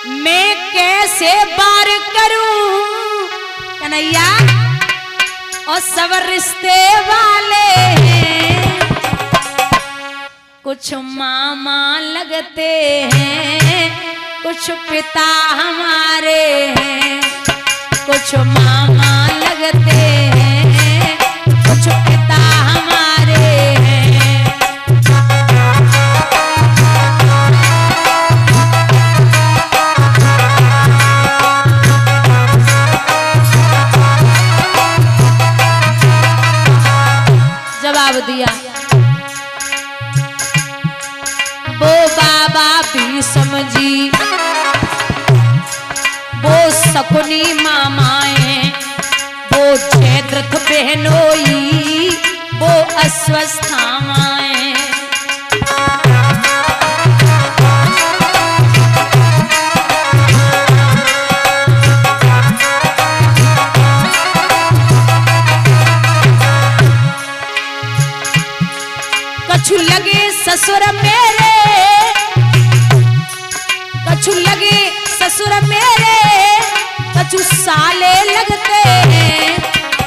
मैं कैसे पार करूं कन्हैया और सब रिश्ते वाले हैं, कुछ मामा लगते हैं, कुछ पिता हमारे हैं, कुछ मामा लगते हैं, कुछ पिता हमारे हैं। जवाब दिया वो बाबा भी समझी, वो शकुनी मामाएं, वो जयद्रथ बहनोई, वो अश्वस्थामाएं। कछु लगे ससुर मेरे, कछु लगे ससुर मेरे, कछु साले लगते हैं,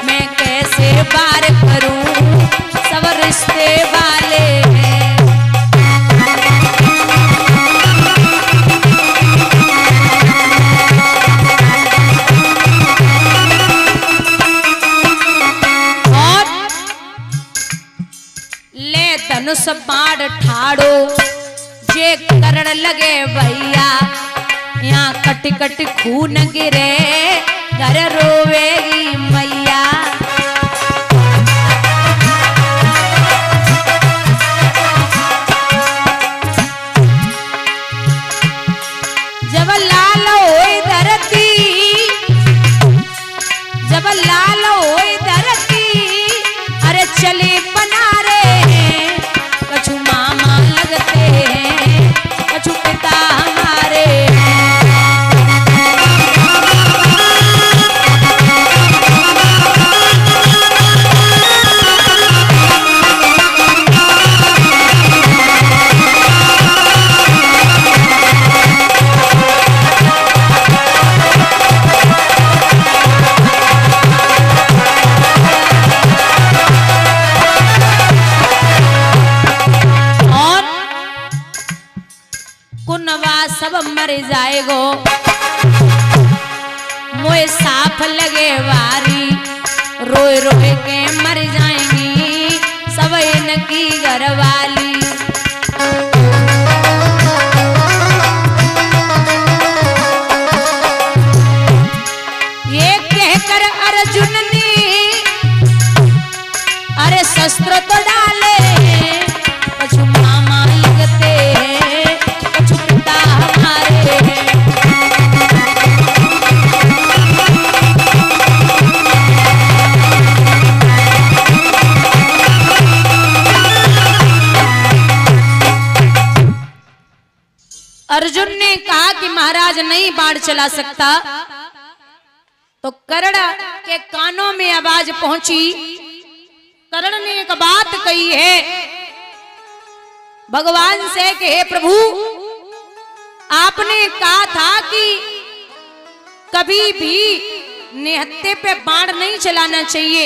मैं कैसे पार करूं सब रिश्ते वाले हैं। और ले धनुष बाण ठाड़ो, जे करण लगे भैया, यहाँ कट कट खून गिरे, घर रोवेगी मैया। जब लाल होई धरती, जब लाल होई धरती, अरे चले पनारे हैं, कछु मामा लगते हैं, कछु पिता हमारे हैं। सब मर जाएगो, मोए साफ लगे वारी, रोए रोए के मर जाएंगी सब इनकी घरवाली। ये कहकर अर्जुन ने अरे शस्त्र तो डाले, कछु मामा लगते हैं, कछु पिता हमारे हैं। अर्जुन ने कहा कि महाराज नहीं बाण चला सकता, तो कर्ण के कानों में आवाज पहुंची। कर्ण ने एक बात कही है भगवान से कि हे प्रभु, आपने कहा था कि कभी भी निहत्थे पे बाण नहीं चलाना चाहिए,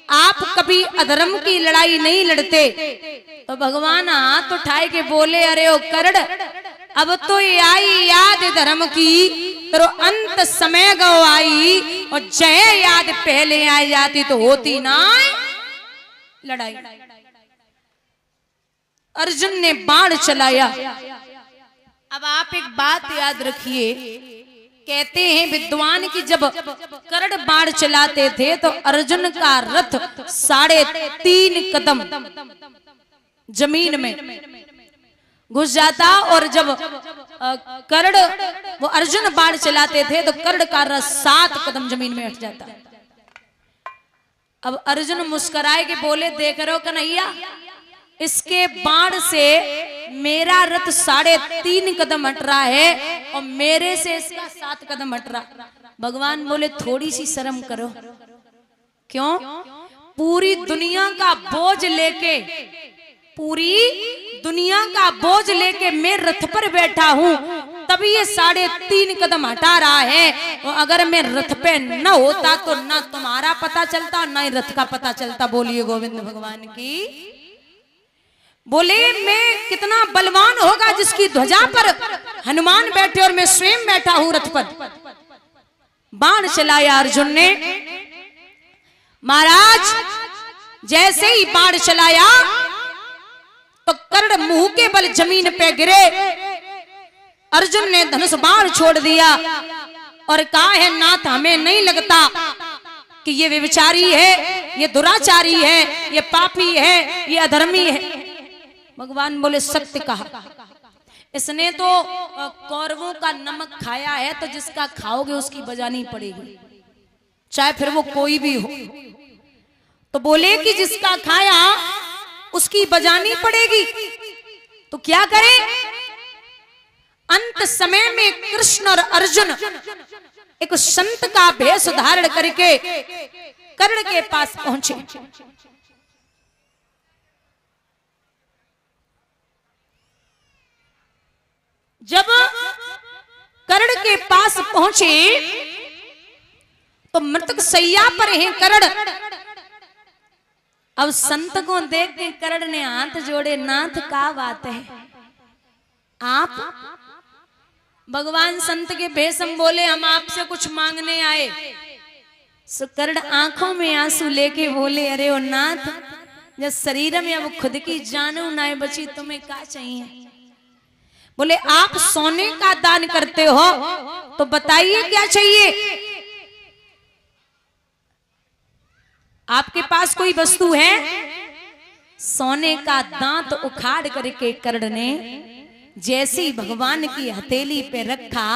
आप कभी अधर्म की लड़ाई नहीं लड़ते। तो भगवान हाथ उठाए के बोले, अरे ओ कर्ण, अब तो ये आई याद धर्म की, तो अंत समय गो आई, और जय याद पहले आ जाती तो होती ना लड़ाई। अर्जुन ने बाण चलाया। अब आप एक बात याद रखिए, कहते हैं विद्वान की जब कर्ण बाण चलाते थे तो अर्जुन का रथ 3.5 कदम जमीन में घुस जाता, और जब कर्ण वो अर्जुन बाण चलाते थे तो कर्ण का रथ 7 कदम जमीन में हट जाता। अब अर्जुन मुस्कुराए के बोले, देख रहे हो कन्हैया, इसके बाण से मेरा रथ 3.5 कदम हट रहा है और मेरे से इसका 7 कदम हट रहा। भगवान बोले, थोड़ी सी शर्म करो। क्यों? पूरी दुनिया का बोझ लेके पूरी दुनिया का बोझ लेके मैं रथ पर बैठा हूँ, तभी ये 3.5 कदम हटा रहा है। और अगर मैं रथ पे न होता तो ना तुम्हारा पता चलता ना ही रथ का पता चलता। बोलिए गोविंद भगवान की। बोले मैं कितना बलवान होगा जिसकी ध्वजा पर हनुमान बैठे और मैं स्वयं बैठा हूं रथ पर। बाण चलाया अर्जुन ने। महाराज जैसे ही बाण चलाया तो कर्ण मुंह के बल जमीन पे गिरे। अर्जुन ने धनुष बाण छोड़ दिया और कहा है नाथ हमें नहीं लगता कि ये व्यभिचारी है, ये दुराचारी है, ये पापी है, ये अधर्मी है। भगवान बोले सत्य कहा। इसने तो कौरवों का नमक खाया है, तो जिसका खाओगे उसकी बजानी पड़ेगी, चाहे फिर वो कोई भी हो। तो बोले कि जिसका खाया उसकी बजानी पड़ेगी। तो क्या करें? अंत समय में कृष्ण और अर्जुन एक संत का भेष धारण करके कर्ण के पास पहुंचे। जब कर्ण के पास पहुंचे तो मृतक सैया पर है कर्ण। अब संत को देख के कर्ण ने हाथ जोड़े, नाथ का बात है आप? भगवान संत के भेष में बोले हम आपसे कुछ मांगने आए। सो कर्ण आंखों में आंसू लेके बोले अरे ओ नाथ, जब शरीर में अब खुद की जान ना बची तुम्हें क्या चाहिए? बोले आप सोने का दान करते हो तो बताइए क्या चाहिए? आपके पास कोई वस्तु है? सोने का दांत उखाड़ करके कर्ण ने जैसे ही भगवान की हथेली पे रखा,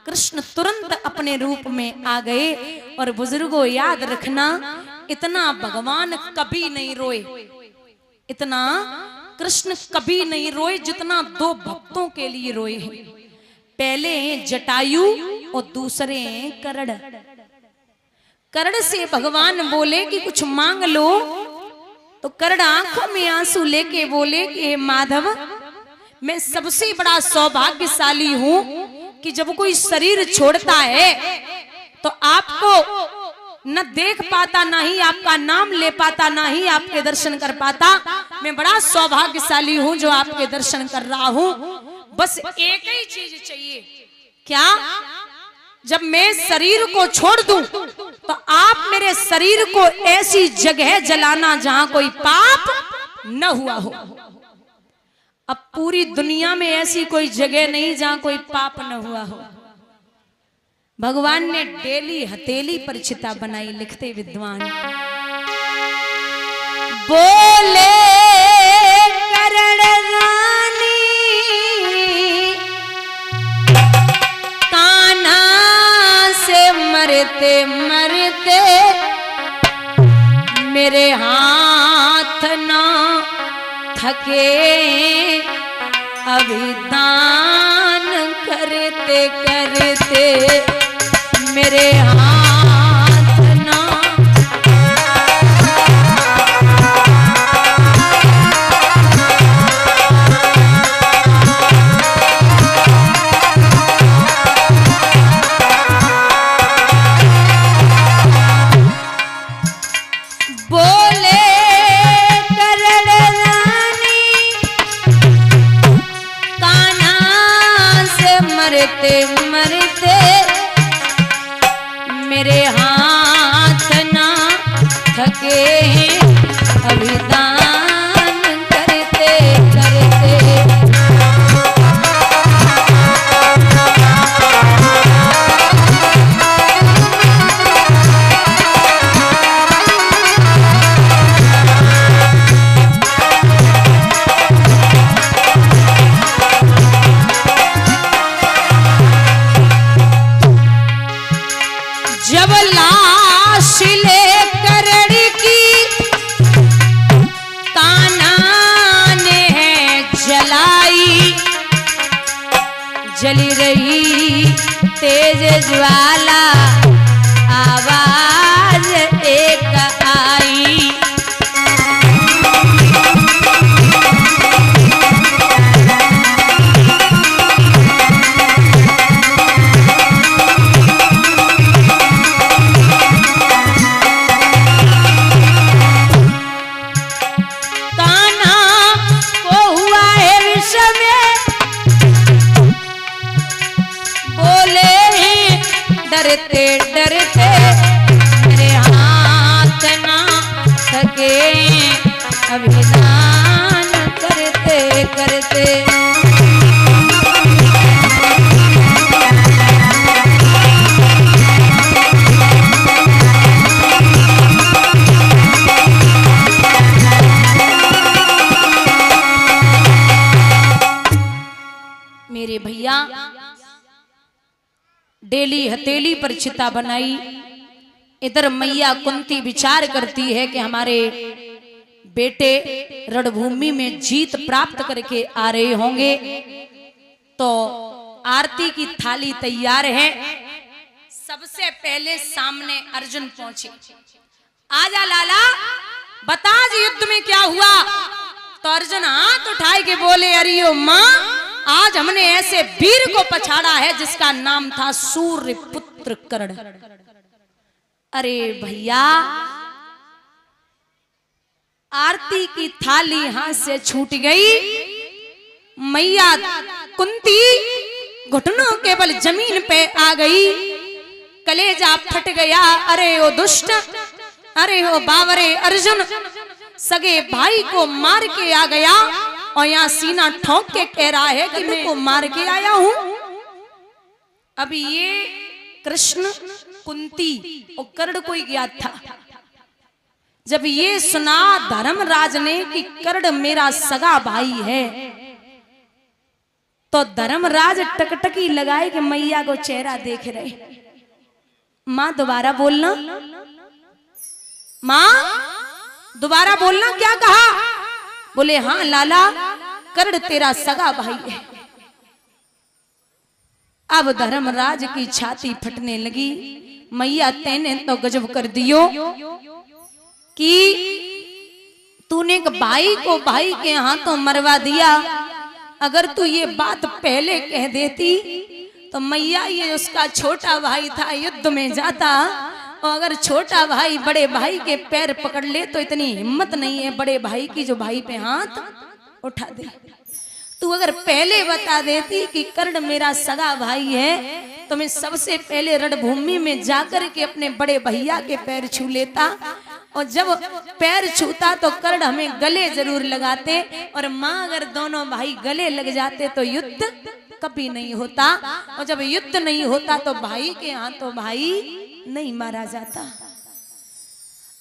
कृष्ण तुरंत अपने रूप में आ गए। और बुजुर्गों याद रखना, इतना भगवान कभी नहीं रोए, इतना कृष्ण कभी नहीं रोए जितना 2 भक्तों के लिए रोए हैं। पहले जटायु और दूसरे कर्ण। कर्ण से भगवान बोले कि कुछ मांग लो, तो कर्ण आंखों में आंसू लेके बोले कि माधव मैं सबसे बड़ा सौभाग्यशाली हूं कि जब कोई शरीर छोड़ता है तो आपको न देख पाता, ना ही आपका नाम ले पाता, ना ही आपके दर्शन कर पाता। मैं बड़ा सौभाग्यशाली हूं जो आपके दर्शन कर रहा हूं। बस एक ही चीज चाहिए। क्या? जब मैं शरीर को छोड़ दूं तो आप मेरे शरीर को ऐसी जगह जलाना जहां कोई पाप न हुआ हो। अब पूरी दुनिया में ऐसी कोई जगह नहीं जहां कोई पाप न हुआ हो। भगवान ने डेली हथेली पर चिता बनाई। लिखते विद्वान बोले कर्ण रानी कान्हा से मरते मरते मेरे हाथ ना थके, अभिदान करते करते मेरे हाथ ना। बोले कर्ण रानी कान्हा से मरते मरते मेरे हाथ ना थके हैं, अभिदान करते करते। जब लाश ले कर्ण की कान्हा ने है जलाई, जली रही तेज ज्वाला आवाज एक आई। डरते डरते मेरे हाथ ना थके, अभिदान करते करते। मेरे भैया डेली हथेली पर चिता बनाई। इधर मैया कुंती विचार करती है कि हमारे बेटे रणभूमि में जीत प्राप्त करके आ रहे होंगे, तो आरती की थाली तैयार है। सबसे पहले सामने अर्जुन पहुंचे। आजा लाला, बता आज युद्ध में क्या हुआ। तो अर्जुन हाथ उठाए के बोले, अरे ओ मां, आज हमने ऐसे वीर को पछाड़ा है जिसका नाम था सूर्य पुत्र कर्ण। अरे भैया, आरती की थाली हाथ से छूट गई। मैया कुंती घुटनों के बल जमीन पे आ गई, कलेजा फट गया। अरे ओ दुष्ट, अरे ओ बावरे अर्जुन, सगे भाई को मार के आ गया और यहाँ सीना ठोक के कह रहा है कि मैं को मार के आया हूं। अभी ये कृष्ण, कुंती और कर्ण को ही ज्ञात था। जब ये सुना धर्मराज ने कि कर्ण मेरा सगा भाई है, तो धर्मराज टकटकी लगाए कि मैया को चेहरा देख रहे। मां दोबारा बोलना, मां दोबारा बोलना, क्या कहा। बोले हाँ लाला, कर्ण तेरा सगा भाई है। अब धर्मराज की छाती फटने लगी। मैया तेने तो गजब कर दियो कि तूने एक भाई को भाई के हाथों मरवा दिया। अगर तू ये बात पहले कह देती तो मैया, ये उसका छोटा भाई था, युद्ध में जाता, और अगर छोटा भाई बड़े भाई के पैर पकड़ ले तो इतनी हिम्मत नहीं है बड़े भाई की जो भाई पे हाथ उठा दे। तू अगर पहले बता देती कि कर्ण मेरा सगा भाई है, तो मैं सबसे पहले रणभूमि में जाकर के अपने बड़े भैया के पैर छू लेता, और जब पैर छूता तो कर्ण हमें गले जरूर लगाते, और माँ अगर दोनों भाई गले लग जाते तो युद्ध कभी नहीं होता, और जब युद्ध नहीं होता तो भाई के हाथों भाई नहीं मारा जाता।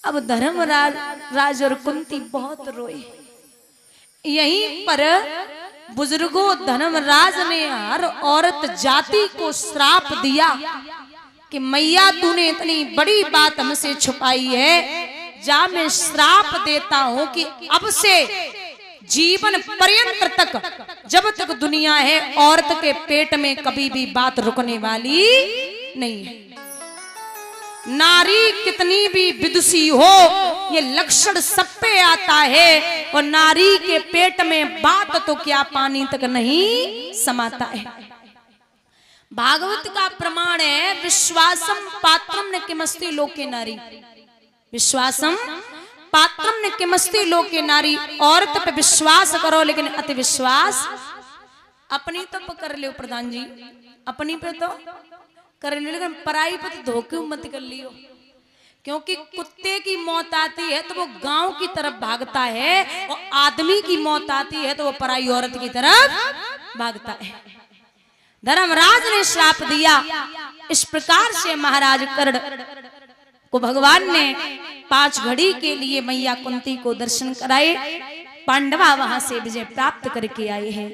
अब धर्मराज और कुंती बहुत रोए। यहीं पर बुजुर्गों धर्मराज ने हर औरत जाति को श्राप दिया कि मैया तूने इतनी बड़ी बात हमसे छुपाई है, जा मैं श्राप देता हूं कि अब से जीवन पर्यंत तक, जब तक दुनिया है, औरत के पेट में कभी भी बात रुकने वाली नहीं है। नारी कितनी भी विदुषी हो, ये लक्षण सब पे आता है, और नारी के पेट में बात तो क्या पानी तक नहीं समाता है। भागवत का प्रमाण है, विश्वासम पात्रम न किमस्ति लोके नारी, विश्वासम पात्रम न किमस्ति लोके नारी। औरत पे विश्वास करो, लेकिन अति विश्वास अपनी तो कर लो प्रधान जी, अपनी पे तो कर लो, लेकिन पराई पे तो धोखे मत कर लियो। क्योंकि कुत्ते की मौत आती है तो वो गांव की तरफ भागता है, और आदमी की मौत आती है तो वो पराई औरत की तरफ भागता है। धर्मराज ने श्राप दिया। इस प्रकार से महाराज कर्ण को भगवान ने 5 घड़ी के लिए मैया कुंती को दर्शन कराए। पांडवा वहां से विजय प्राप्त करके आए हैं।